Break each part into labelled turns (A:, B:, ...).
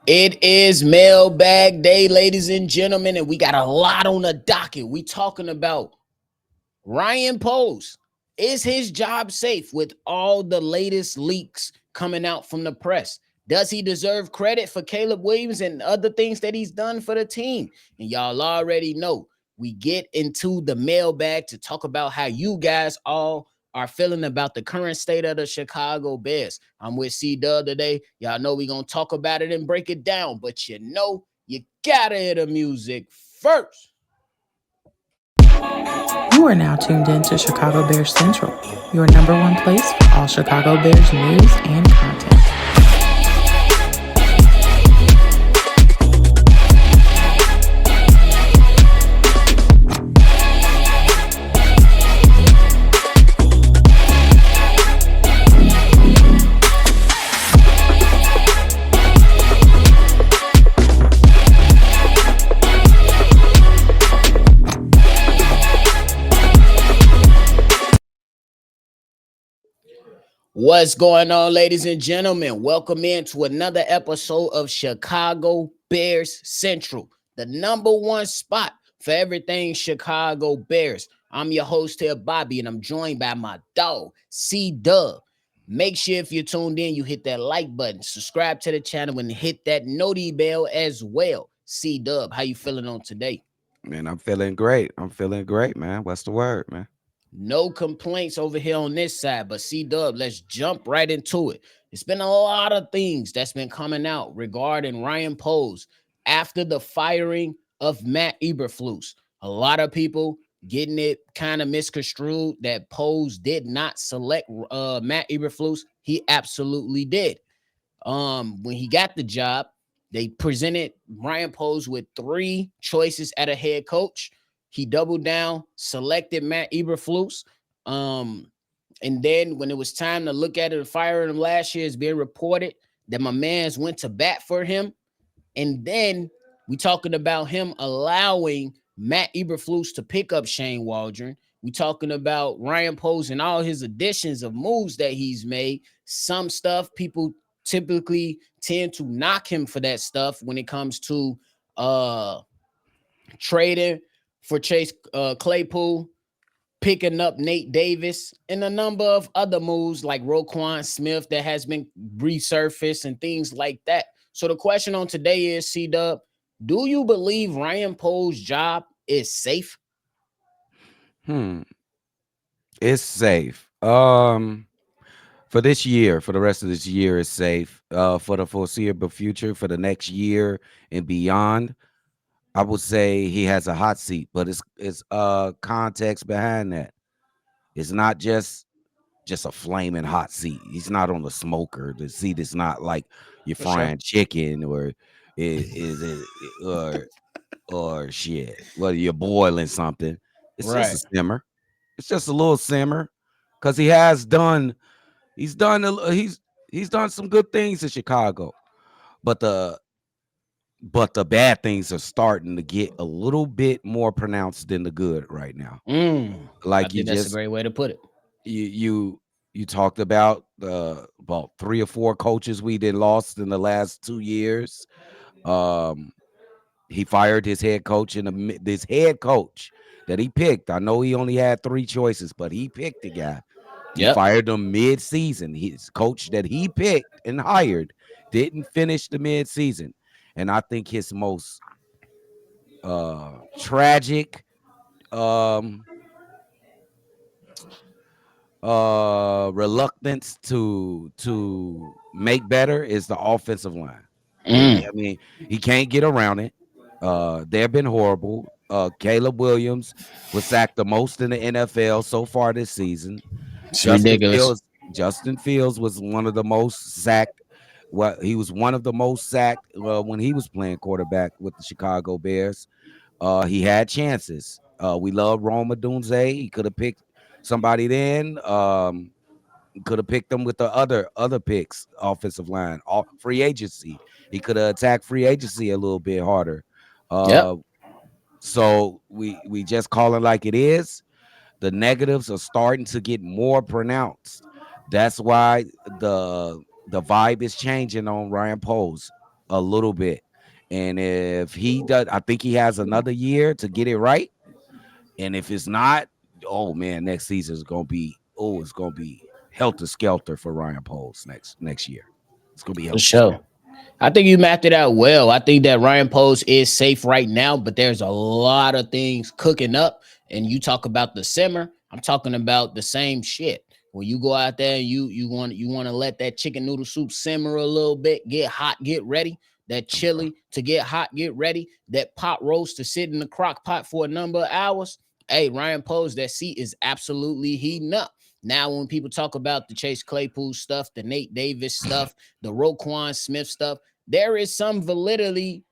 A: It is mailbag day, ladies and gentlemen, and we got a lot on the docket. We talking about Ryan Poles. Is his job safe with all the latest leaks coming out from the press? Does he deserve credit for Caleb Williams and other things that he's done for the team? And y'all already know we get into the mailbag to talk about how you guys all are feeling about the current state of the Chicago Bears. I'm with C Dub today. Y'all know we're going to talk about it and break it down, but you got to hear the music first.
B: You are now tuned in to Chicago Bears Central, your number one place for all Chicago Bears news and content.
A: What's going on, ladies and gentlemen? Welcome in to another episode of Chicago Bears Central, the number one spot for everything Chicago Bears. I'm your host here, Bobby, and I'm joined by my dog, C Dub. Make sure if you're tuned in, you hit that like button, subscribe to the channel, and hit that noti bell as well. C Dub, how you feeling on today?
C: Man, I'm feeling great. I'm feeling great, man. What's the word, man?
A: No complaints over here on this side, but C Dub, let's jump right into it. It's been a lot of things that's been coming out regarding Ryan Poles after the firing of Matt Eberflus. A lot of people getting it kind of misconstrued that Poles did not select Matt Eberflus. He absolutely did. When he got the job, they presented Ryan Poles with three choices at a head coach. He doubled down, selected Matt Eberflus. Um, and then when it was time to look at it and fire him last year, it's being reported that my man's went to bat for him. And then we talking about him allowing Matt Eberflus to pick up Shane Waldron. We talking about Ryan Poles and all his additions of moves that he's made. Some stuff people typically tend to knock him for that stuff when it comes to trading for Chase Claypool, picking up Nate Davis, and a number of other moves like Roquan Smith that has been resurfaced and things like that. So the question on today is, C Dub, do you believe Ryan Poles' job is safe?
C: Hmm. It's safe. For this year, for the rest of this year, it's safe. For the foreseeable future, for the next year and beyond, I would say he has a hot seat, but it's context behind that. It's not just a flaming hot seat. He's not on the smoker. The seat is not like you're
A: For sure.
C: frying chicken or is it or shit. Whether you're boiling something, it's just
A: Right.
C: a simmer. It's just a little simmer because he has done. He's done. He's done some good things in Chicago, but the bad things are starting to get a little bit more pronounced than the good right now.
A: I
C: Like
A: think that's a great way to put it.
C: you you you talked about three or four coaches we did lost in the last 2 years. Um, he fired his head coach this head coach that he picked. I know he only had three choices, but he picked the guy. He
A: Yep.
C: fired him mid-season. His coach that he picked and hired didn't finish the mid-season. And I think his most tragic um reluctance to make better is the offensive line.
A: Mm.
C: I mean, he can't get around it. They've been horrible. Caleb Williams was sacked the most in the NFL so far this season.
A: It's
C: Justin
A: ridiculous.
C: Fields, Justin Fields was one of the most sacked. Well, he was one of the most sacked when he was playing quarterback with the Chicago Bears. He had chances. We love Roma Dunze. He could have picked somebody then. Could have picked them with the other picks, offensive line, all free agency. He could have attacked free agency a little bit harder.
A: Yep.
C: Uh, so we just call it like it is. The negatives are starting to get more pronounced. That's why the vibe is changing on Ryan Poles. a little bit. And if he does, I think he has another year to get it right. And if it's not, oh man, next season is gonna be it's gonna be helter skelter for Ryan Poles next year. It's gonna be
A: For
C: helter
A: sure.
C: skelter.
A: I think you mapped it out well. I think that Ryan Post is safe right now, but there's a lot of things cooking up. And you talk about the simmer. I'm talking about the same shit. When you go out there and you want to let that chicken noodle soup simmer a little bit, get hot, get ready. That
C: Okay.
A: chili to get hot, get ready. That pot roast to sit in the crock pot for a number of hours. Hey, Ryan Post, that seat is absolutely heating up. Now, when people talk about the Chase Claypool stuff, the Nate Davis stuff, the Roquan Smith stuff, there is some validity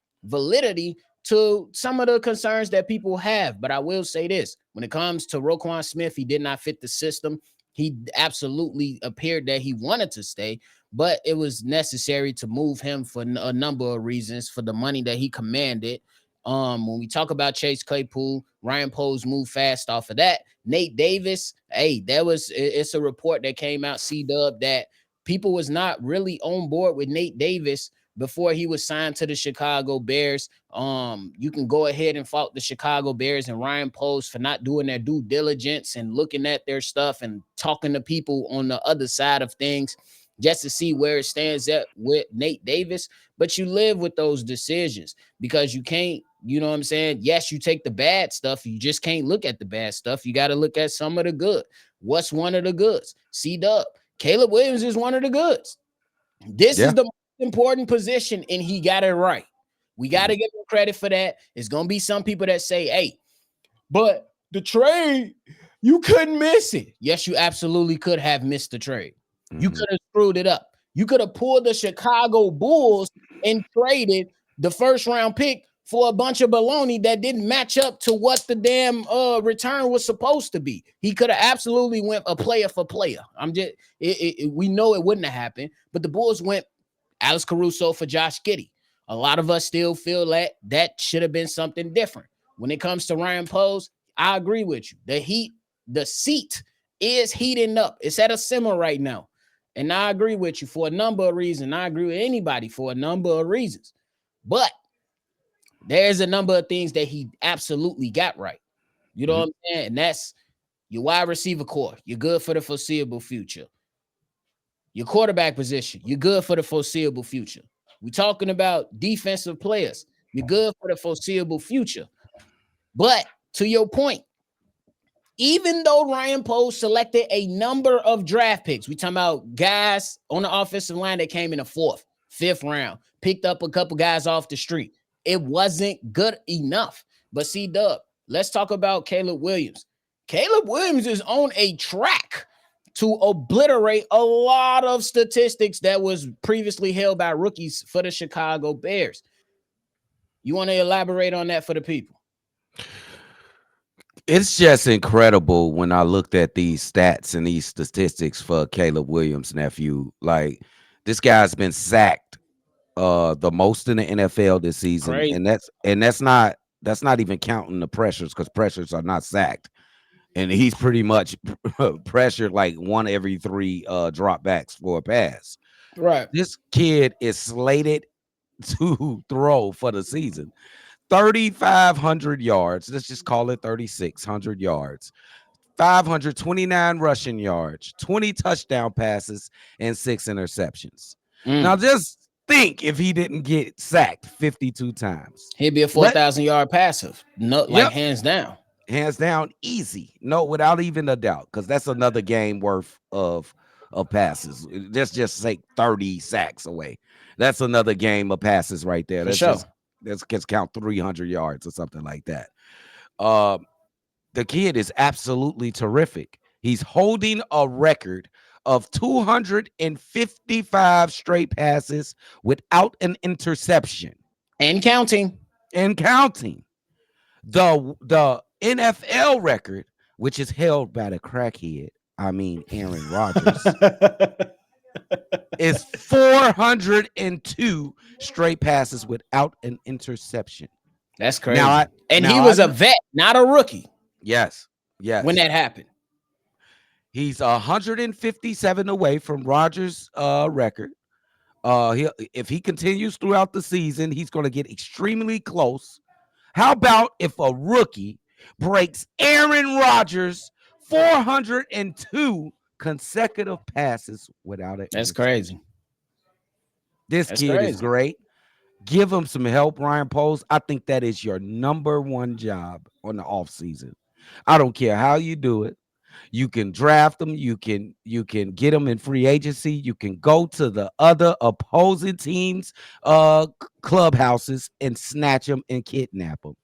A: to some of the concerns that people have. But I will say this: when it comes to Roquan Smith, he did not fit the system. He absolutely appeared that he wanted to stay, but it was necessary to move him for a number of reasons, for the money that he commanded. When we talk about Chase Claypool, Ryan Poles moved fast off of that. Nate Davis, hey, it's a report that came out, C-Dub, that people was not really on board with Nate Davis before he was signed to the Chicago Bears. You can go ahead and fault the Chicago Bears and Ryan Post for not doing their due diligence and looking at their stuff and talking to people on the other side of things just to see where it stands at with Nate Davis. But you live with those decisions because you can't, you know what I'm saying? Yes, you take the bad stuff. You just can't look at the bad stuff. You got to look at some of the good. What's one of the goods? C-Dub. Caleb Williams is one of the goods. This
C: Yeah.
A: is the most important position, and he got it right. We got
C: Mhm.
A: to give him credit for that. It's going to be some people that say, hey, but the trade, you couldn't miss it. Yes, you absolutely could have missed the trade. You
C: Mhm.
A: could have screwed it up. You could have pulled the Chicago Bulls and traded the first round pick for a bunch of baloney that didn't match up to what the damn return was supposed to be. He could have absolutely went a player for player. We know it wouldn't have happened, but the Bulls went Alex Caruso for Josh Giddey. A lot of us still feel that that should have been something different. When it comes to Ryan Post, I agree with you. The seat is heating up. It's at a simmer right now. And I agree with you for a number of reasons. I agree with anybody for a number of reasons. But there's a number of things that he absolutely got right. You know
C: Mhm.
A: what I'm saying? And that's your wide receiver core. You're good for the foreseeable future. Your quarterback position, you're good for the foreseeable future. We're talking about defensive players. You're good for the foreseeable future. But to your point, even though Ryan Post selected a number of draft picks, we talking about guys on the offensive line that came in the fourth, fifth round, picked up a couple guys off the street. It wasn't good enough. But C-Dub, let's talk about Caleb Williams. Caleb Williams is on a track to obliterate a lot of statistics that was previously held by rookies for the Chicago Bears. You want to elaborate on that for the people?
C: It's just incredible when I looked at these stats and these statistics for Caleb Williams' nephew. Like this guy's been sacked the most in the NFL this season,
A: Crazy.
C: and that's not even counting the pressures because pressures are not sacked. And he's pretty much pressured like one every three dropbacks for a pass.
A: Right.
C: This kid is slated to throw for the season 3,500 yards. Let's just call it 3,600 yards, 529 rushing yards, 20 touchdown passes, and 6 interceptions. Now,
A: Mm.
C: just think if he didn't get sacked 52 times.
A: He'd be a
C: Let
A: 4,000 yard passive. No, like
C: Yep,
A: hands down.
C: hands down, easy. No, without even a doubt, because that's another game worth of passes. Just say 30 sacks away. That's another game of passes right there.
A: For sure.
C: Let's just count 300 yards or something like that. Um, the kid is absolutely terrific. He's holding a record of 255 straight passes without an interception
A: And counting.
C: and counting. The NFL record, which is held by the crackhead, I mean Aaron Rodgers, is 402 straight passes without an interception.
A: That's
C: Now
A: crazy.
C: I
A: And he
C: now I
A: was a
C: kn-
A: vet, not a rookie
C: yes,
A: when
C: yes.
A: that happened.
C: He's 157 away from Rodgers' record. If he continues throughout the season, he's going to get extremely close. How about if a rookie breaks Aaron Rodgers' 402 consecutive passes without an
A: That's
C: interception?
A: crazy.
C: This
A: That's
C: kid is
A: crazy.
C: great. Give him some help, Ryan Poles. I think that is your number one job on the offseason. I don't care how you do it. You can draft them. You can get them in free agency. You can go to the other opposing teams' clubhouses and snatch them and kidnap them.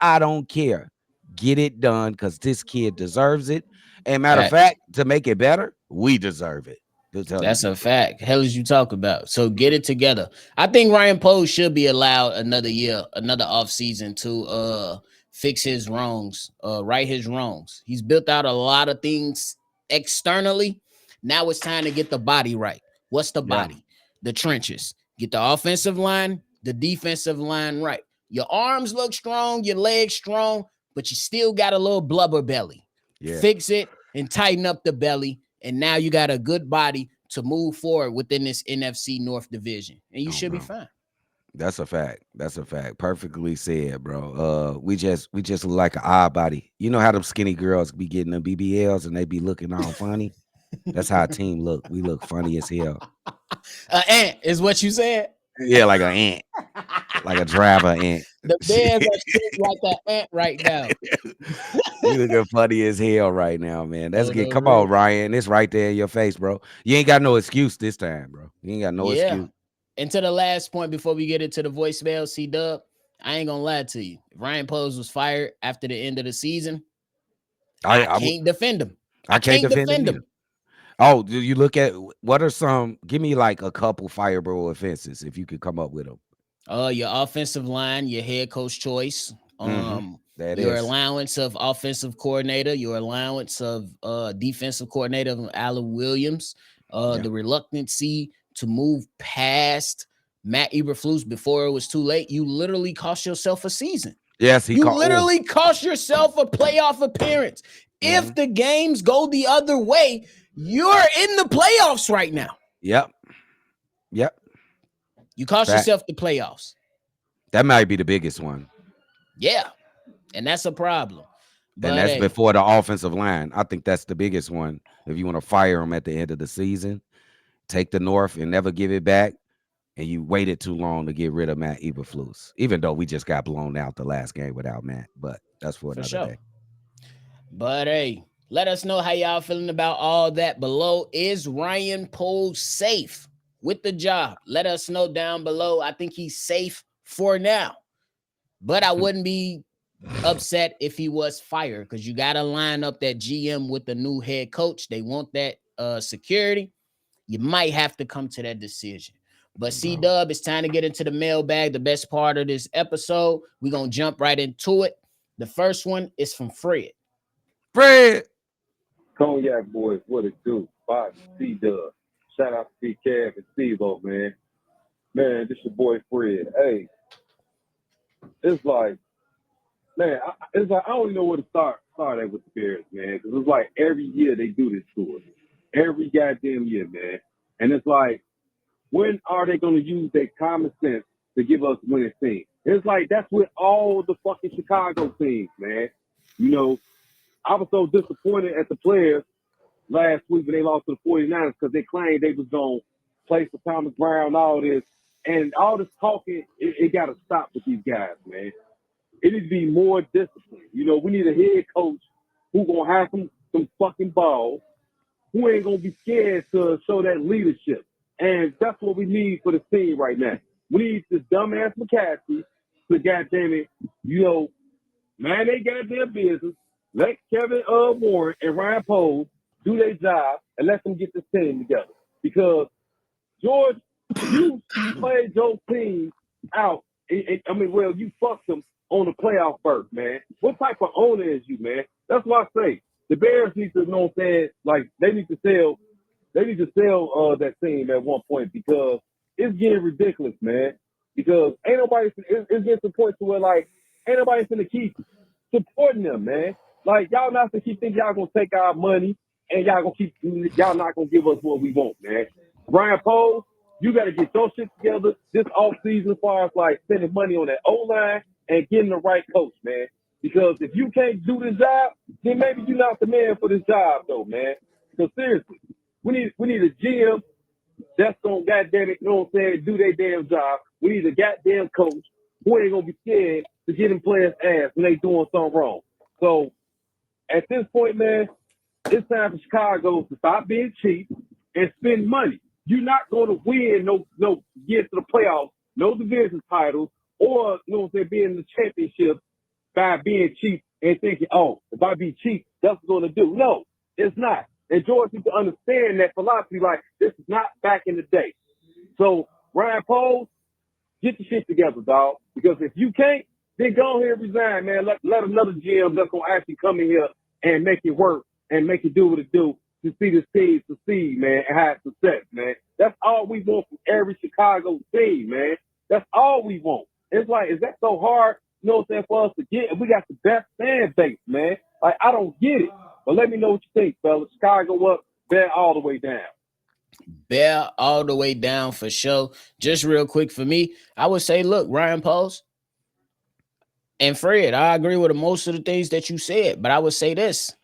C: I don't care. Get it done because this kid deserves it. And matter of
A: Facts.
C: fact, to make it better, we deserve it. To tell you
A: That's
C: the
A: a
C: truth.
A: fact. Hell as you talk about. So get it together. I think Ryan Poe should be allowed another year, another off season to fix his wrongs, right his wrongs. He's built out a lot of things externally. Now it's time to get the body right. What's the
C: Yeah.
A: body? The trenches. Get the offensive line, the defensive line right. Your arms look strong, your legs strong, but you still got a little blubber belly.
C: Yeah.
A: Fix it and tighten up the belly, and now you got a good body to move forward within this NFC North division, and you
C: Oh,
A: should be
C: bro.
A: fine.
C: That's a fact. That's a fact. Perfectly said, bro. We just look like an odd body. You know how them skinny girls be getting them BBLs and they be looking all funny? That's how a team look. We look funny as hell.
A: Ant is what you said.
C: Yeah, like an ant, like a driver ant.
A: The Bears are shaped like that ant right now.
C: We looking funny as hell right now, man. That's
A: On
C: good.
A: the
C: Come on,
A: real.
C: Ryan. It's right there in your face, bro. You ain't got no excuse this time, bro. You ain't got no
A: Yeah.
C: excuse.
A: And to the last point before we get into the voicemail, C Dub, I ain't gonna lie to you. If Ryan Pose was fired after the end of the season,
C: I
A: I
C: I, w-
A: can't defend him. I
C: I can't
A: can't
C: defend him
A: defend
C: either.
A: him.
C: Oh, do you look at what are some? Give me like a couple fireable offenses if you could come up with them.
A: Your offensive line, your head coach choice,
C: That
A: your
C: is.
A: allowance of offensive coordinator, your allowance of defensive coordinator of Alan Williams,
C: Yeah.
A: the reluctancy to move past Matt Eberflus before it was too late. You literally cost yourself a season.
C: Yes, he
A: You
C: caught. Oh.
A: literally cost yourself a playoff appearance. If
C: hmm
A: the games go the other way, you're in the playoffs right now.
C: Yep. Yep.
A: You cost
C: Fact.
A: yourself the playoffs.
C: That might be the biggest one,
A: Yeah, and that's a problem.
C: and
A: But
C: that's
A: hey,
C: before the offensive line. I think that's the biggest one. If you want to fire him at the end of the season, take the North and never give it back, and you waited too long to get rid of Matt Eberflus. Even though we just got blown out the last game without Matt, but that's for
A: for
C: another day.
A: sure. But hey, let us know how y'all feeling about all that below. Is Ryan Poles safe with the job? Let us know down below. I think he's safe for now, but I wouldn't be upset if he was fired because you got to line up that GM with the new head coach. They want that security. You might have to come to that decision. But C
C: Bro.
A: Dub, it's time to get into the mailbag, the best part of this episode. We're going to jump right into it. The first one is from Fred.
C: Fred.
D: Cognac boys, what it do? Box C Dub. Shout out to Cav and Steve-O, man. Man, this your boy Fred. Hey, it's like, man, it's like I don't even know where to start at with the Bears, man. Because it's like every year they do this to us. Every goddamn year, man. And it's like, when are they going to use their common sense to give us winning teams? It's like that's with all the fucking Chicago teams, man. You know, I was so disappointed at the players last week when they lost to the 49ers because they claimed they was going to play for Thomas Brown, all this. And all this talking, it got to stop with these guys, man. It needs to be more discipline. You know, we need a head coach who going to have some fucking balls, who ain't going to be scared to show that leadership. And that's what we need for the team right now. We need this dumbass McCaskey to, goddamn it, you know, man, they got their business. Let Kevin Warren and Ryan Poles do their job and let them get this team together. Because George, you played your team out. I mean, well, you fucked them on the playoff berth, man. What type of owner is you, man? That's what I say. The Bears need to know that, like, they need to sell that team at one point because it's getting ridiculous, man. Because ain't nobody, it's getting to the point to where, like, ain't nobody finna keep supporting them, man. Like, y'all not to keep thinking y'all gonna take our money and y'all not gonna give us what we want, man. Ryan Poles, You got to get those shit together this off season as far as like spending money on that O line and getting the right coach, man. Because if you can't do this job, then maybe you're not the man for this job, though, man. Because seriously, we need a GM that's gonna goddamn it, you know what I'm saying, do their damn job. We need a goddamn coach who ain't gonna be scared to get in players' ass when they doing something wrong. So at this point, man, it's time for Chicago to stop being cheap and spend money. You're not going to win no get to the playoffs, no division titles, or you know what I'm saying, being in the championship by being cheap and thinking, oh, if I be cheap, that's what it's going to do. No, it's not. And George needs to understand that philosophy. Like this is not back in the day. So Ryan Poles, get the shit together, dog. Because if you can't, then go ahead and resign, man. Let another GM that's gonna actually come in here and make it work and make it do what it do to see this team succeed, man, and have success, man. That's all we want from every Chicago team, man. That's all we want. It's like, is that so hard? You know what I'm saying, for us to get? And we got the best fan base, man. Like, I don't get it. But let me know what you think, fellas. Chicago up, Bear all the way down.
A: Bear all the way down for sure. Just real quick for me, I would say, look, Ryan Post and Fred, I agree with most of the things that you said, but I would say this.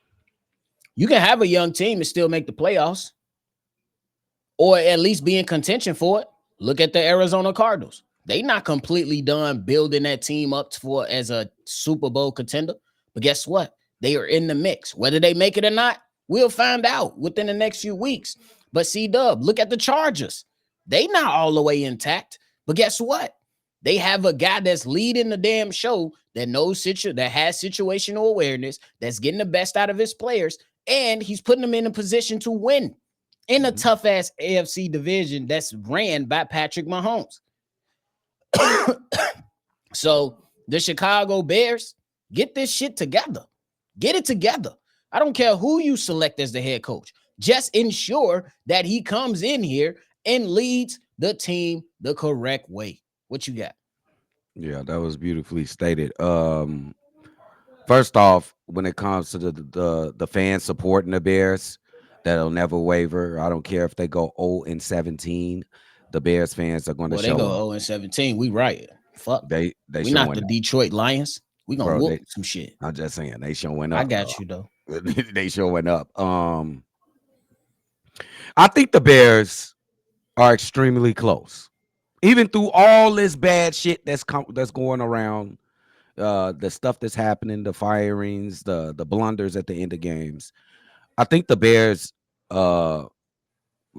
A: You can have a young team and still make the playoffs or at least be in contention for it. Look at the Arizona Cardinals. They not completely done building that team up for as a Super Bowl contender. But guess what? They are in the mix. Whether they make it or not, we'll find out within the next few weeks. But C-Dub, look at the Chargers. They not all the way intact. But guess what? They have a guy that's leading the damn show that knows that has situational awareness, that's getting the best out of his players, and he's putting them in a position to win in a tough ass AFC division that's ran by Patrick Mahomes. So the Chicago Bears, get this shit together. Get it together. I don't care who you select as the head coach. Just ensure that he comes in here and leads the team the correct way. What you got?
C: Yeah, that was beautifully stated. First off, when it comes to the fans supporting the Bears, that'll never waver. I don't care if they go 0-17. The Bears fans are going to
A: Well, they
C: show
A: go
C: up.
A: 0-17. We right. Fuck.
C: They
A: We not
C: showing
A: the
C: up,
A: Detroit Lions. We gonna
C: bro.
A: whoop some shit.
C: I'm just saying they showing
A: I
C: up, bro.
A: got you though.
C: They showing up. I think the Bears are extremely close, even through all this bad shit that's going around. The stuff that's happening, the firings, the blunders at the end of games. I think the Bears uh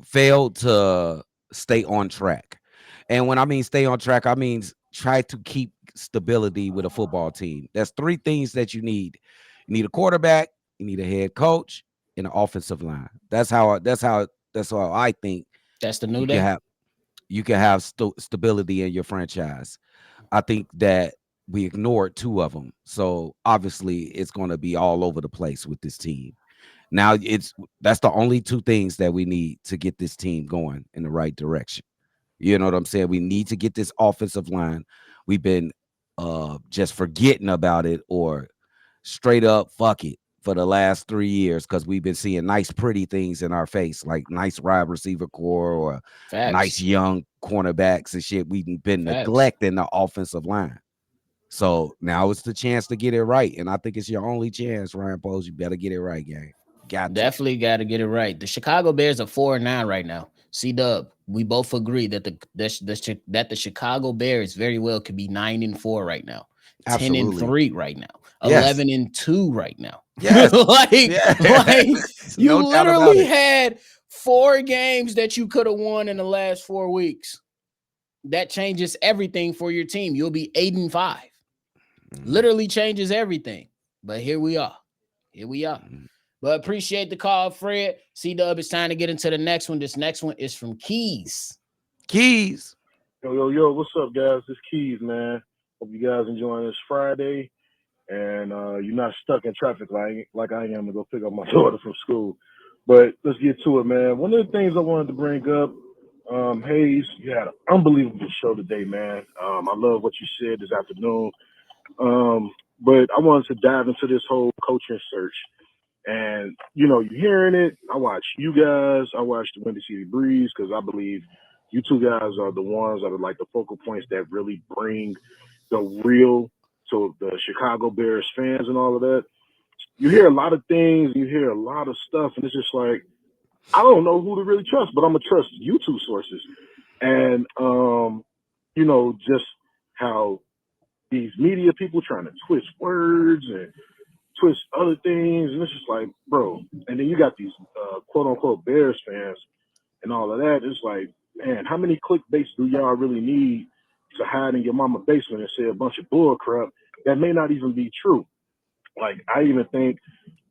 C: failed to stay on track. And when I mean stay on track, I mean try to keep stability with a football team. There's three things that you need. You need a quarterback, you need a head coach, and an offensive line. That's how I think
A: That's the new
C: you can
A: day.
C: have stability in your franchise. I think that we ignored two of them. So obviously it's going to be all over the place with this team. Now that's the only two things that we need to get this team going in the right direction. You know what I'm saying? We need to get this offensive line. We've been just forgetting about it or straight up fuck it for the last 3 years because we've been seeing nice, pretty things in our face, like nice wide receiver core or nice
A: Facts.
C: young cornerbacks and shit. We've been
A: Facts.
C: neglecting the offensive line. So now it's the chance to get it right. And I think it's your only chance, Ryan Poles. You better get it right, gang. Got to.
A: Definitely got to get it right. The Chicago Bears are 4-9 right now. C-Dub, we both agree that the Chicago Bears very well could be 9-4 right now,
C: Absolutely.
A: 10-3 right now,
C: Yes.
A: 11-2 right now.
C: Yes.
A: like
C: Yes.
A: you
C: No doubt about
A: literally
C: it.
A: had 4 games that you could have won in the last 4 weeks. That changes everything for your team. You'll be 8-5.
C: Mhm.
A: Literally changes everything. But here we are. Here we are.
C: Mhm.
A: But appreciate the call, Fred. C-Dub, it's time to get into the next one. This next one is from Keys.
C: Keys.
E: Yo, what's up, guys? This Keys, man. Hope you guys enjoying this Friday and you're not stuck in traffic like I am to go pick up my daughter from school. But let's get to it, man. One of the things I wanted to bring up, Hayes, you had an unbelievable show today, man. I love what you said this afternoon. But I wanted to dive into this whole coaching search. And you're hearing it. I watch you guys. I watch the Windy City Breeze because I believe You two guys are the ones that are like the focal points that really bring the real to the Chicago Bears fans and all of that. You hear a lot of things, you hear a lot of stuff, and it's just like I don't know who to really trust, but I'm gonna trust you two sources. And just how these media people trying to twist words and twist other things, and it's just like, bro. And then you got these quote unquote Bears fans and all of that. It's like, man, how many clickbaits do y'all really need to hide in your mama basement and say a bunch of bull crap that may not even be true? Like, I even think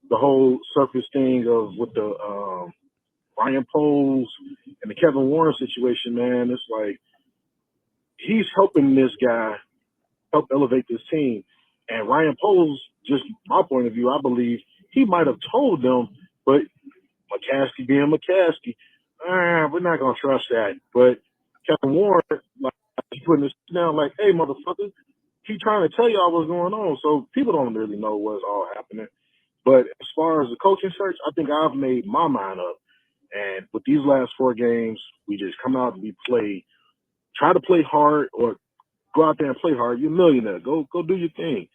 E: the whole surface thing of with the Ryan Poles and the Kevin Warren situation, man, it's like he's helping this guy help elevate this team. And Ryan Poles, just my point of view, I believe he might have told them, but McCaskey being McCaskey, we're not gonna trust that. But Kevin Warren, like, he putting this down, like, hey, motherfucker, he trying to tell y'all what's going on. So people don't really know what's all happening. But as far as the coaching search, I think I've made my mind up. And with these last 4 games, we just come out and we play, try to play hard or go out there and play hard. You're a millionaire. Go do your thing.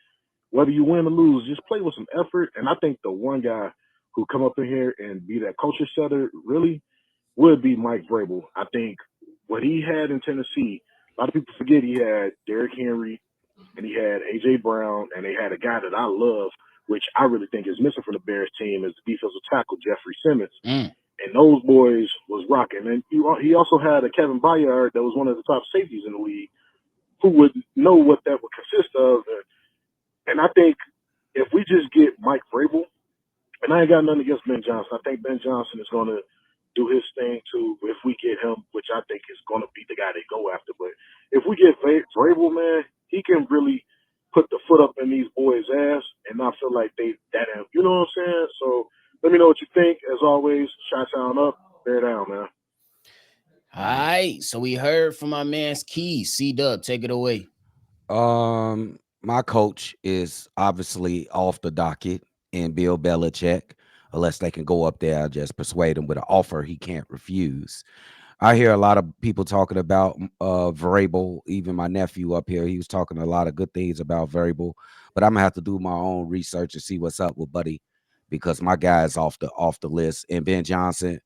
E: Whether you win or lose, just play with some effort. And I think the one guy who come up in here and be that culture setter really would be Mike Vrabel. I think what he had in Tennessee, a lot of people forget he had Derrick Henry and he had A.J. Brown and they had a guy that I love, which I really think is missing from the Bears team, is the defensive tackle, Jeffrey Simmons.
A: Mm.
E: And those boys was rocking. And he also had a Kevin Byard that was one of the top safeties in the league who would know what that would consist of. And I think if we just get Mike Vrabel, and I ain't got nothing against Ben Johnson. I think Ben Johnson is going to do his thing too. If we get him, which I think is going to be the guy they go after. But if we get Vrabel, man, he can really put the foot up in these boys' ass and not feel like they that. You know what I'm saying? So let me know what you think. As always, shot sound up, bear down, man.
A: All right. So we heard from my man's Keys. C Dub, take it away.
C: My coach is obviously off the docket in Bill Belichick, unless they can go up there and just persuade him with an offer he can't refuse. I hear a lot of people talking about Vrabel. Even my nephew up here, he was talking a lot of good things about Vrabel. But I'm gonna have to do my own research and see what's up with Buddy, because my guy is off the list. And Ben Johnson,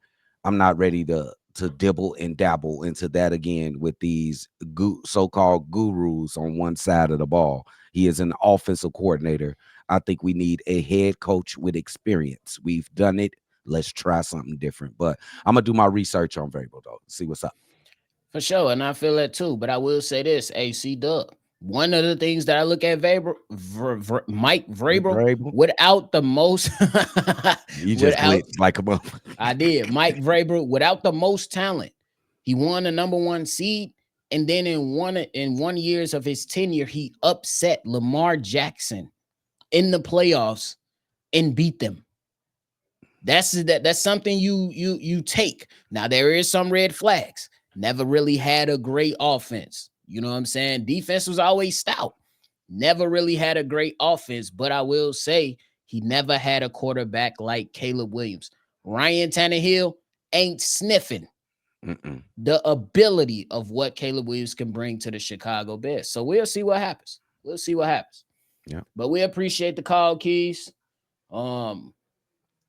C: I'm not ready to dibble and dabble into that again with these so-called gurus on one side of the ball. He is an offensive coordinator. I think we need a head coach with experience. We've done it. Let's try something different. But I'm gonna do my research on Vrabel though. See what's up.
A: For sure. And I feel that too. But I will say this, AC Dub. One of the things that I look at Mike Vrabel,
C: Vrabel,
A: without the most,
C: you just
A: without,
C: glitched like a motherfucker.
A: I did. Mike Vrabel, without the most talent, he won the number 1 seed. And then in one years of his tenure, he upset Lamar Jackson in the playoffs and beat them. That's something you take. Now there is some red flags. Never really had a great offense. You know what I'm saying? Defense was always stout. Never really had a great offense, but I will say he never had a quarterback like Caleb Williams. Ryan Tannehill ain't sniffing
C: Mm-mm.
A: the ability of what Caleb Williams can bring to the Chicago Bears. So we'll see what happens. We'll see what happens.
C: Yeah.
A: But we appreciate the call, Keys. Um,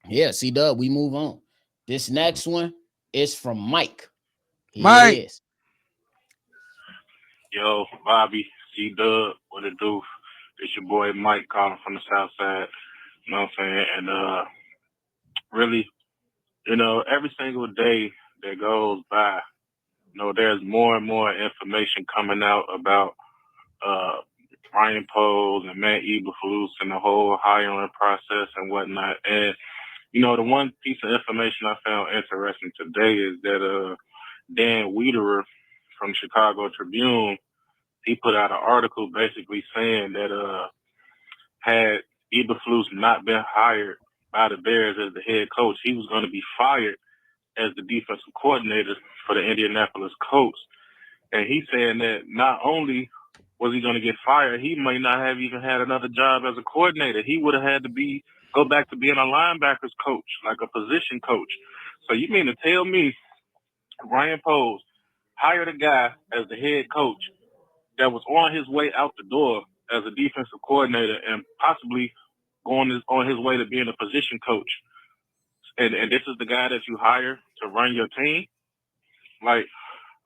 A: yeah, C Dub, we move on. This next one is from Mike. Here it
C: Mike.
A: is.
F: Yo, Bobby, C Dub, what it do? It's your boy Mike calling from the South Side. You know what I'm saying? And really, every single day that goes by, there's more and more information coming out about uh Ryan Poles and Matt Eberflus and the whole hiring process and whatnot. And the one piece of information I found interesting today is that Dan Wiederer from Chicago Tribune, he put out an article basically saying that had Eberflus not been hired by the Bears as the head coach, he was going to be fired as the defensive coordinator for the Indianapolis Colts. And he's saying that not only was he going to get fired, he may not have even had another job as a coordinator. He would have had to go back to being a linebackers coach, like a position coach. So you mean to tell me Ryan Poles hired a guy as the head coach that was on his way out the door as a defensive coordinator and possibly on his way to being a position coach. And this is the guy that you hire to run your team. Like,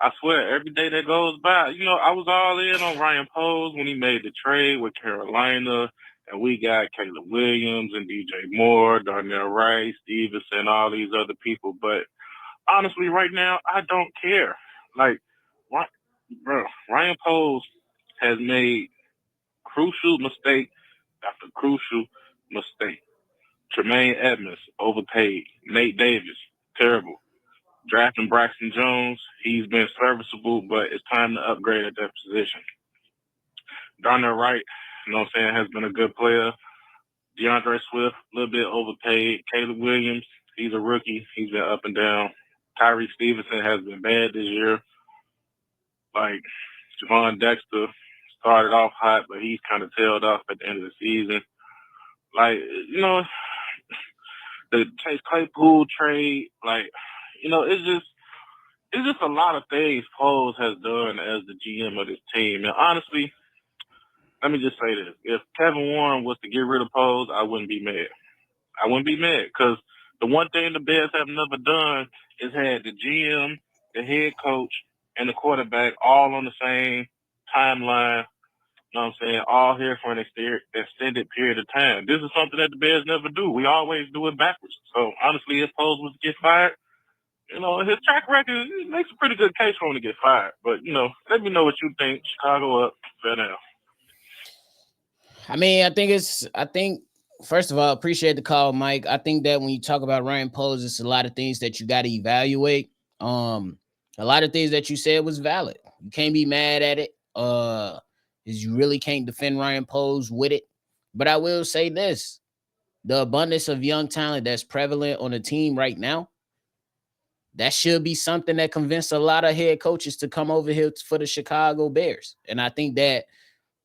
F: I swear, every day that goes by, I was all in on Ryan Poles when he made the trade with Carolina, and we got Caleb Williams and DJ Moore, Darnell Rice, Stevenson, all these other people. But honestly, right now, I don't care. Like, bro, Ryan Poles has made crucial mistake after crucial mistake. Tremaine Edmonds, overpaid. Nate Davis, terrible. Drafting Braxton Jones, he's been serviceable, but it's time to upgrade at that position. Darnell Wright, has been a good player. DeAndre Swift, a little bit overpaid. Caleb Williams, he's a rookie. He's been up and down. Tyree Stevenson has been bad this year. Like, Javon Dexter started off hot, but he's kind of tailed off at the end of the season. Like, the Chase Claypool trade, like, it's just a lot of things Foles has done as the GM of this team. And honestly, let me just say this: if Kevin Warren was to get rid of Foles, I wouldn't be mad. I wouldn't be mad because the one thing the Bears have never done is had the GM, the head coach, and the quarterback all on the same timeline. You know what I'm saying? All here for an extended period of time. This is something that the Bears never do. We always do it backwards. So honestly, if Foles was to get fired, his track record it makes a pretty good case for him to get fired. But, let me know what you think. Chicago up, fair now.
A: I mean, I think first of all, appreciate the call, Mike. I think that when you talk about Ryan Poles, it's a lot of things that you got to evaluate. A lot of things that you said was valid. You can't be mad at it. Is you really can't defend Ryan Poles with it. But I will say this: the abundance of young talent that's prevalent on the team right now, that should be something that convinced a lot of head coaches to come over here for the Chicago Bears. And I think that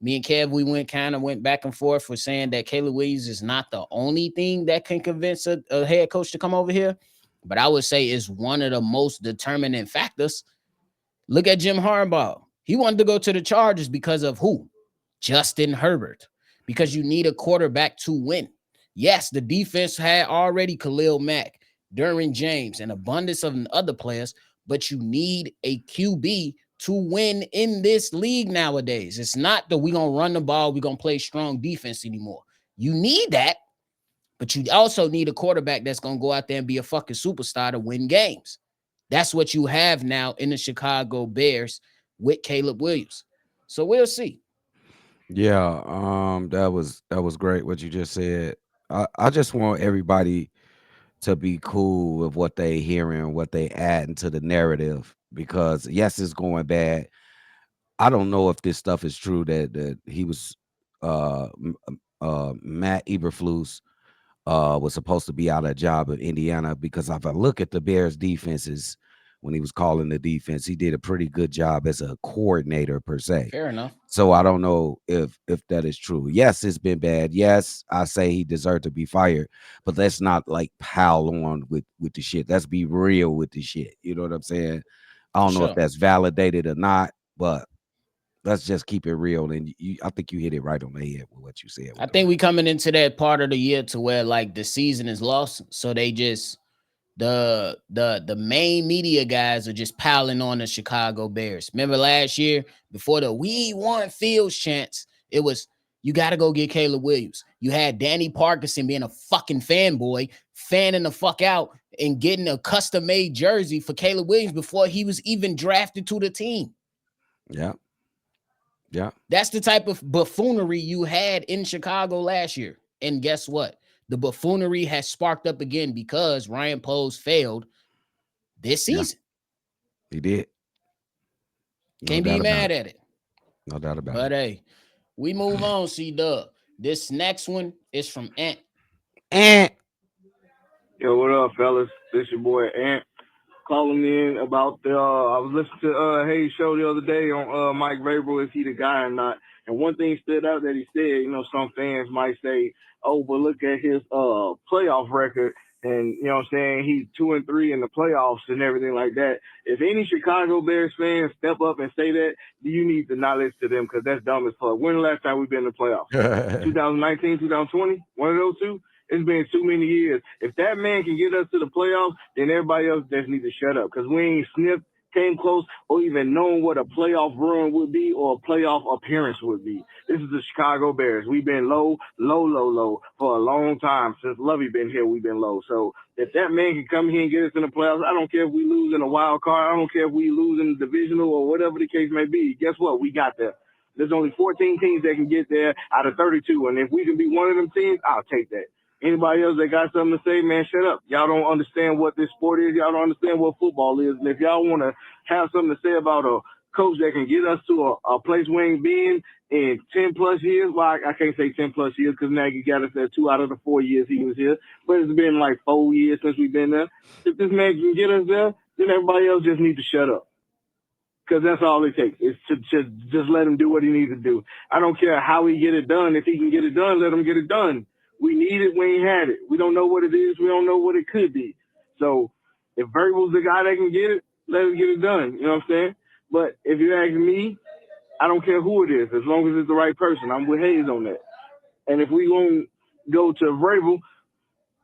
A: me and Kev, we went back and forth for saying that Caleb Williams is not the only thing that can convince a head coach to come over here. But I would say it's one of the most determining factors. Look at Jim Harbaugh. He wanted to go to the Chargers because of who? Justin Herbert. Because you need a quarterback to win. Yes, the defense had already Khalil Mack, Derwin James, and abundance of other players, but you need a QB to win in this league nowadays. It's not that we're going to run the ball, we're going to play strong defense anymore. You need that, but you also need a quarterback that's going to go out there and be a fucking superstar to win games. That's what you have now in the Chicago Bears with Caleb Williams. So we'll see.
C: Yeah, that was great what you just said. I just want everybody to be cool with what they hearing, what they adding to the narrative. Because yes, it's going bad. I don't know if this stuff is true that he was Matt Eberflus was supposed to be out of job in Indiana, because if I look at the Bears defenses when he was calling the defense, he did a pretty good job as a coordinator per se.
A: Fair enough.
C: So I don't know if that is true. Yes, it's been bad. Yes, I say he deserved to be fired, but let's not like pile on with the shit. Let's be real with the shit. You know what I'm saying? I
A: For
C: don't know if
A: sure.
C: that's validated or not, but let's just keep it real. And I think you hit it right on the head with what you said.
A: I think we coming into that part of the year to where like the season is lost. So they just the main media guys are just piling on the Chicago Bears. Remember last year before the "we want Fields" chants, it was you got to go get Caleb Williams. You had Danny Parkinson being a fucking fanboy, fanning the fuck out and getting a custom made jersey for Caleb Williams before he was even drafted to the team.
C: Yeah. Yeah.
A: That's the type of buffoonery you had in Chicago last year. And guess what? The buffoonery has sparked up again because Ryan Poles failed this
C: Yeah.
A: season.
C: He did. No
A: Can't be
C: doubt about
A: mad
C: it.
A: at it.
C: No doubt about
A: But
C: it.
A: hey, we move on, C-Dub. This next one is from Ant.
C: And
E: Yo, what up, fellas? This your boy Ant calling in about the. I was listening to Hayes' show the other day on Mike Vrabel, is he the guy or not? And one thing stood out that he said. Some fans might say, "Oh, but look at his playoff record And you know what I'm saying, he's 2-3 in the playoffs and everything like that. If any Chicago Bears fans step up and say that, you need to not listen to them because that's dumb as fuck. When the last time we've been in the playoffs? 2019, 2020, one of those two. It's been too many years. If that man can get us to the playoffs, then everybody else just needs to shut up because we ain't sniffed, came close, or even known what a playoff run would be or a playoff appearance would be. This is the Chicago Bears. We've been low for a long time. Since Lovey been here, we've been low. So if that man can come here and get us in the playoffs, I don't care if we lose in a wild card. I don't care if we lose in the divisional or whatever the case may be. Guess what? We got there. There's only 14 teams that can get there out of 32. And if we can be one of them teams, I'll take that. Anybody else that got something to say, man, shut up. Y'all don't understand what this sport is. Y'all don't understand what football is. And if y'all want to have something to say about a coach that can get us to a place we ain't been in 10 plus years, well, I can't say 10 plus years because Nagy got us there 2 out of the 4 years he was here. But it's been like 4 years since we've been there. If this man can get us there, then everybody else just needs to shut up. Because that's all it takes is to just let him do what he needs to do. I don't care how he get it done. If he can get it done, let him get it done. We need it. We ain't had it. We don't know what it is. We don't know what it could be. So if Virgil's the guy that can get it, let him get it done. You know what I'm saying? But if you ask me, I don't care who it is, as long as it's the right person. I'm with Hayes on that. And if we gonna go to Vrabel,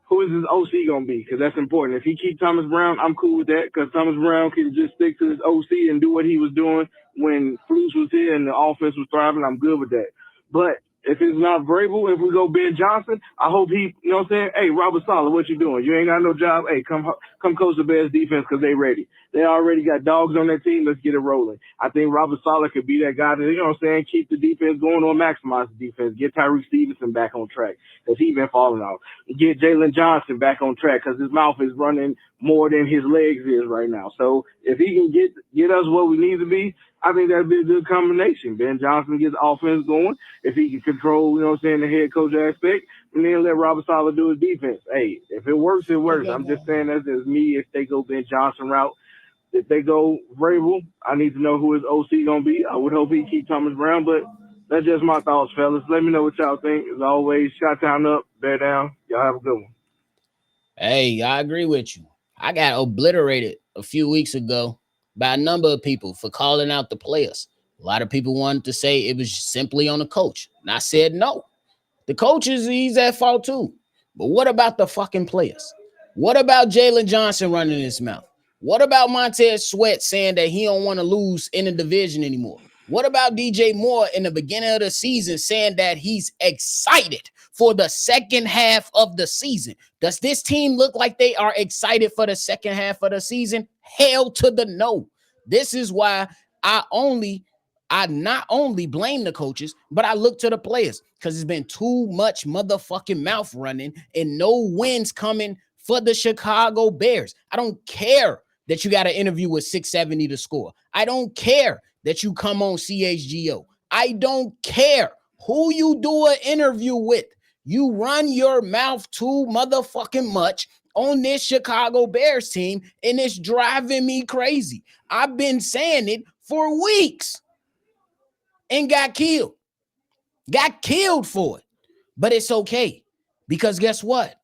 E: who is his OC going to be? Because that's important. If he keep Thomas Brown, I'm cool with that because Thomas Brown can just stick to his OC and do what he was doing when Flus was here and the offense was thriving. I'm good with that. But if it's not Vrabel, if we go Ben Johnson, I hope he, you know what I'm saying? Hey, Robert Saleh, what you doing? You ain't got no job. Hey, come coach the Bears defense because they ready. They already got dogs on their team. Let's get it rolling. I think Robert Saleh could be that guy to, you know what I'm saying, keep the defense going or maximize the defense. Get Tyreek Stevenson back on track because he's been falling off. Get Jalen Johnson back on track because his mouth is running more than his legs is right now. So if he can get us what we need to be, I think that'd be a good combination. Ben Johnson gets offense going. If he can control, you know what I'm saying, the head coach aspect, and then let Robert Saleh do his defense. Hey, if it works, it works. I'm just saying that's just me if they go Ben Johnson route. If they go Vrabel, I need to know who his OC going to be. I would hope he keep Thomas Brown, but that's just my thoughts, fellas. Let me know what y'all think. As always, shot town up, bear down. Y'all have a good one.
A: Hey, I agree with you. I got obliterated a few weeks ago by a number of people for calling out the players. A lot of people wanted to say it was simply on the coach. And I said, no, the coaches, he's at fault too. But what about the fucking players? What about Jalen Johnson running his mouth? What about Montez Sweat saying that he don't want to lose in the division anymore? What about DJ Moore in the beginning of the season saying that he's excited for the second half of the season? Does this team look like they are excited for the second half of the season? Hell to the no. This is why I not only blame the coaches, but I look to the players because it's been too much motherfucking mouth running and no wins coming for the Chicago Bears. I don't care that you got an interview with 670 to score. I don't care that you come on CHGO. I don't care who you do an interview with. You run your mouth too motherfucking much on this Chicago Bears team, and it's driving me crazy. I've been saying it for weeks and got killed for it. But it's okay because guess what?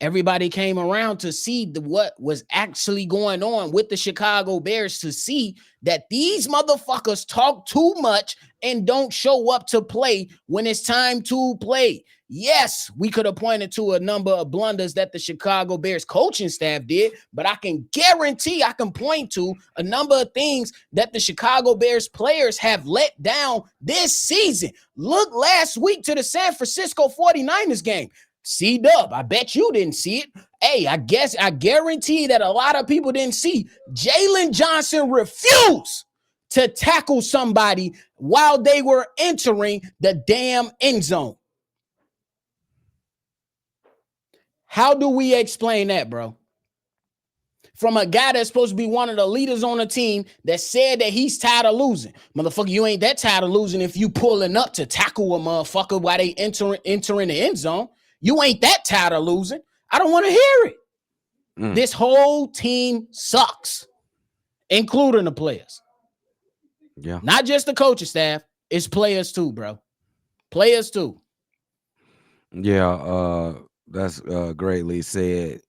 A: Everybody came around to see what was actually going on with the Chicago Bears to see that these motherfuckers talk too much and don't show up to play when it's time to play. Yes, we could have pointed to a number of blunders that the Chicago Bears coaching staff did, but I can guarantee I can point to a number of things that the Chicago Bears players have let down this season. Look last week to the San Francisco 49ers game. C-Dub, I bet you didn't see it. Hey, I guarantee that a lot of people didn't see Jalen Johnson refuse to tackle somebody while they were entering the damn end zone. How do we explain that, bro? From a guy that's supposed to be one of the leaders on the team that said that he's tired of losing. Motherfucker, you ain't that tired of losing if you pulling up to tackle a motherfucker while they entering the end zone. You ain't that tired of losing. I don't want to hear it. This whole team sucks, including the players.
C: Yeah.
A: Not just the coaching staff. It's players too, bro. Players too.
C: Yeah. That's greatly said.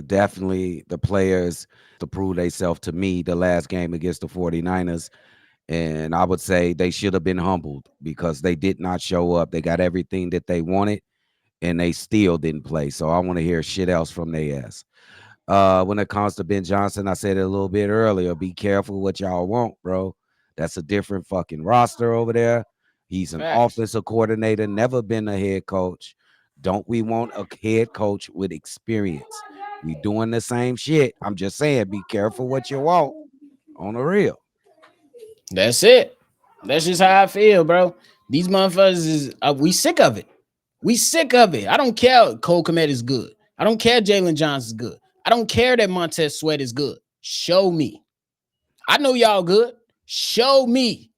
C: Definitely the players to prove themselves to me the last game against the 49ers. And I would say they should have been humbled because they did not show up. They got everything that they wanted and they still didn't play. So I want to hear shit else from their ass. When it comes to Ben Johnson, I said it a little bit earlier. Be careful what y'all want, bro. That's a different fucking roster over there. He's an
A: Facts.
C: offensive coordinator, never been a head coach. Don't we want a head coach with experience? We doing the same shit. I'm just saying, be careful what you want on the real.
A: That's it. That's just how I feel, bro. These motherfuckers is we sick of it. We sick of it. I don't care Cole Kmet is good. I don't care Jalen Johnson's good. I don't care that Montez Sweat is good. Show me. I know y'all good. Show me.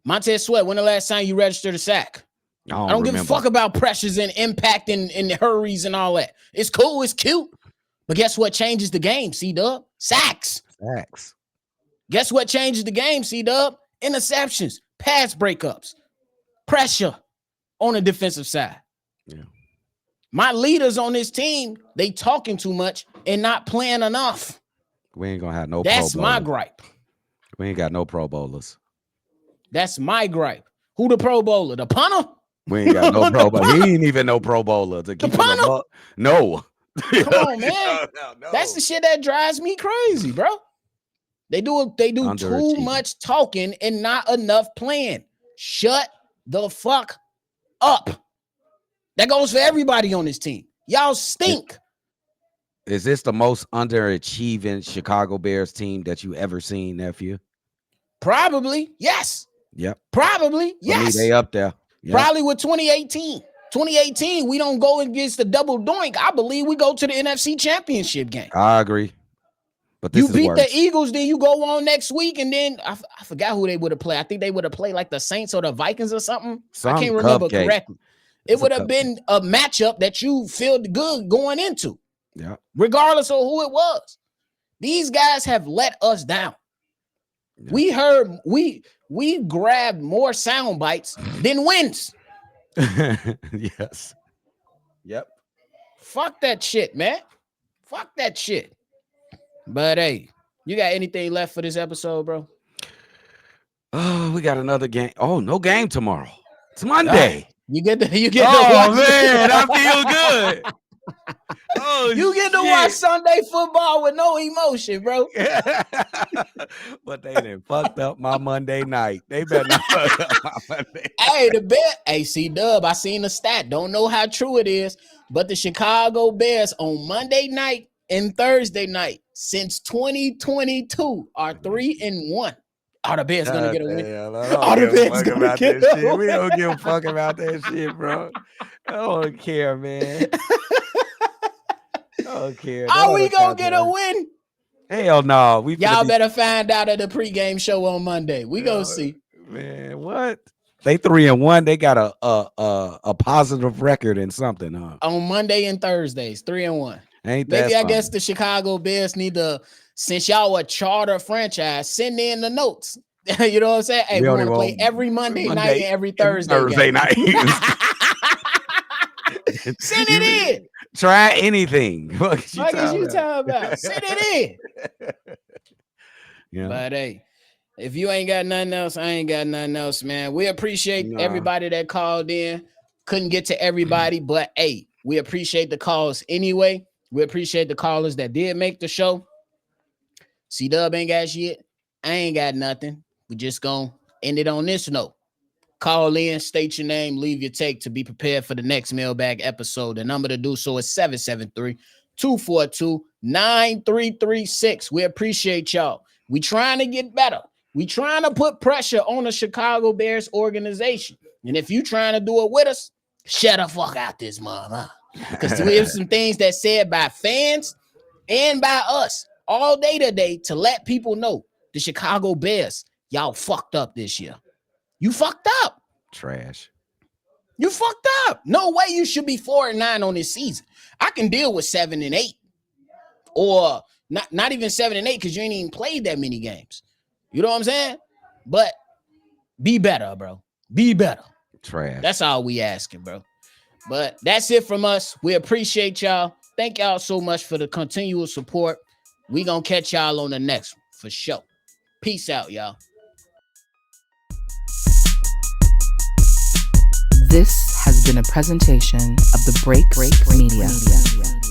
A: Montez Sweat, when the last time you registered a sack?
C: I
A: I
C: don't
A: don't give a
C: remember.
A: fuck about pressures and impact and hurries and all that. It's cool. It's cute. But guess what changes the game, C-Dub? Sacks.
C: Facts.
A: Guess what changes the game, C-Dub? Interceptions, pass breakups, pressure on the defensive side.
C: Yeah.
A: My leaders on this team, they talking too much and not playing enough.
C: We ain't gonna have no
A: That's
C: Pro
A: my
C: Bowlers.
A: gripe.
C: We ain't got no Pro Bowlers.
A: That's my gripe. Who the Pro Bowler? The punter?
C: We ain't got no Pro
A: The
C: Bowler. He ain't even no Pro Bowler to keep it a
A: punter?
C: buck. No.
A: Come on, man.
C: No.
A: That's the shit that drives me crazy, bro. They do too
C: Underachieving.
A: much talking and not enough playing. Shut the fuck up. That goes for everybody on this team. Y'all stink.
C: Is this the most underachieving Chicago Bears team that you ever seen, nephew?
A: Probably. Yes.
C: Yep.
A: Probably.
C: For
A: Yes.
C: me, they up there. Yep.
A: Probably with 2018. 2018, we don't go against the double doink. I believe we go to the NFC Championship game.
C: I agree. But this
A: You
C: is
A: beat
C: worse.
A: the Eagles, then you go on next week, and then I forgot who they would have played. I think they would have played like the Saints or the Vikings or something.
C: Some
A: I can't remember
C: cupcake.
A: correctly. It would have been a matchup that you feel good going into,
C: Yeah.
A: regardless of who it was. These guys have let us down.
C: Yeah.
A: We heard we grabbed more sound bites than wins.
C: Yes. Yep.
A: Fuck that shit, man. Fuck that shit. But hey, you got anything left for this episode, bro?
C: Oh, we got another game. Oh, no game tomorrow. It's Monday.
A: You get to
C: Oh
A: watch
C: man, I feel good. Oh,
A: you get to watch Sunday football with no emotion, bro.
C: But they done fucked up my Monday night. They better not fuck up my Monday.
A: Hey, the bet. Hey, C-Dub, I seen the stat. Don't know how true it is, but the Chicago Bears on Monday night and Thursday night since 2022 are 3-1. Are the Bears gonna get a win?
C: Are the Bears gonna get a win? We don't give a fuck about that shit, bro. I don't care, man. I don't care.
A: Are we gonna get a win?
C: Hell no.
A: Y'all better find out at the pregame show on Monday. We gonna see.
C: Man, what? They 3-1. They got a positive record in something, huh?
A: On Monday and Thursdays, 3-1.
C: Ain't that
A: Maybe I guess the Chicago Bears need to, since y'all a charter franchise, send in the notes. You know what I'm saying? Hey, we want to play every Monday night and every Thursday
C: night.
A: Send it in.
C: Try anything. What
A: is you talking about? Send it in.
C: Yeah.
A: But hey, if you ain't got nothing else, I ain't got nothing else, man. We appreciate everybody that called in. Couldn't get to everybody, but hey, we appreciate the calls anyway. We appreciate the callers that did make the show. C-Dub ain't got shit. I ain't got nothing. We just gonna end it on this note. Call in, state your name, leave your take to be prepared for the next mailbag episode. The number to do so is 773-242-9336. We appreciate y'all. We trying to get better. We trying to put pressure on the Chicago Bears organization. And if you trying to do it with us, shut the fuck out this mother. Because there's some things that said by fans and by us all day today to let people know the Chicago Bears, y'all fucked up this year. You fucked up.
C: Trash.
A: You fucked up. No way you should be 4-9 on this season. I can deal with 7-8. Or not even 7-8 because you ain't even played that many games. You know what I'm saying? But be better, bro. Be better.
C: Trash.
A: That's all we asking, bro. But that's it from us. We appreciate y'all. Thank y'all so much for the continual support. We gonna catch y'all on the next one for sure. Peace out, y'all.
B: This has been a presentation of the Break Media.